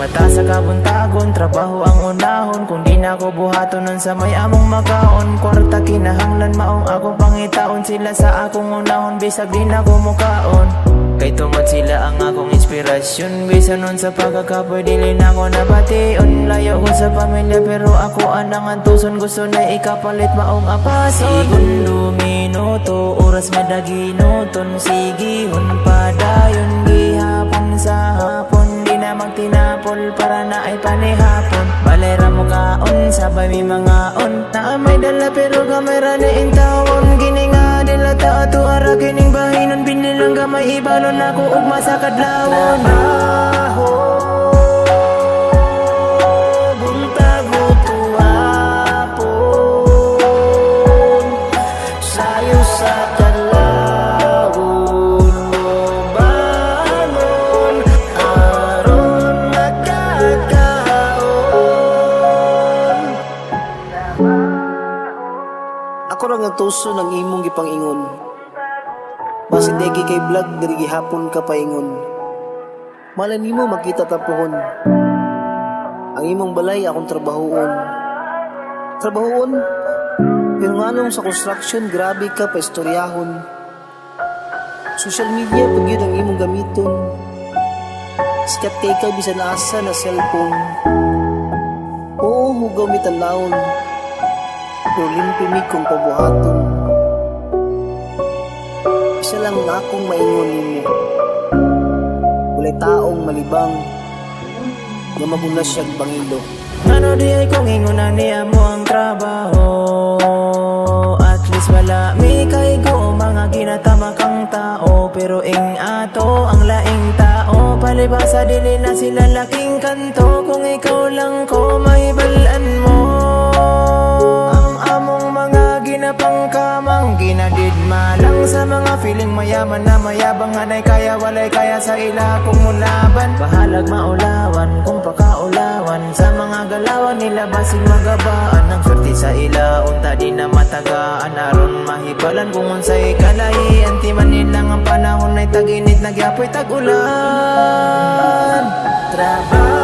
mata sa kabuntagon, trabaho ang unahon. Kung di na ko buhaton nun sa may among makaon, kwarta kinahanglan maong ako pangitaon. Sila sa akong unahon, bisag di na ko mukaon. Kay tungod sila ang akong inspirasyon, bisa nun sa pagkakapoy dili na ko nabation. Layo ko sa pamilya pero ako anang antuson, gusto na ikapalit maong apason. Segundo, minuto, oras madaginoton, sigihon padayon gihapon sa hapon. Di na magtinapol para na ay panihapon. Balera mo kaon, sabay mi mga on. Na may dala pero gamay ra ni intawon. Gininga dila ta ato ara kining bahinon. Binilang gamay ibalon ako ugma sa kadlawon. Trabaho, buntag o tuwapon, sayo sa kadlawon mo bangon, aron magkakaon. Ako ra nga tuso ng imong gipangingon. Basin degi kay vlog diri gihapon ka paingon. Malay nimo makita tapuhon. Ang imong balay akong trabahoon. Trabahoon? Pero nganong sa construction grabe ka pa istoryahon. Social media pag yun ang imong gamiton. Sikat kay ka bisan asa na cellphone. Oo, hugaw mi tanawon. Pero limpimig kong pabuhaton. Isa lang akong maingon nimo. Walay taong malibang nga magunas siyang bangilo. Ano di ay kung ingunan niya mo ang trabaho. At least wala mi kaygo mga ginatama kang tao. Pero ing ato ang laing tao, palibasa dili na sila laking kanto. Kung ikaw lang ko mahibalan mo ang among mga ginapangkamang ginadidma lang sa mga feeling mayaman na mayabang. Anay kaya walay kaya sa ila kung mulaban. Bahalag maulawan kung pakaulawan sa mga galawan nila basig magabaan. Ang swerte sa ila unta di na matagaan, aron mahibalan kung unsay kalahi. Antiman nilang ang panahon ay taginit nagyapoy tag-ulan. Trabaho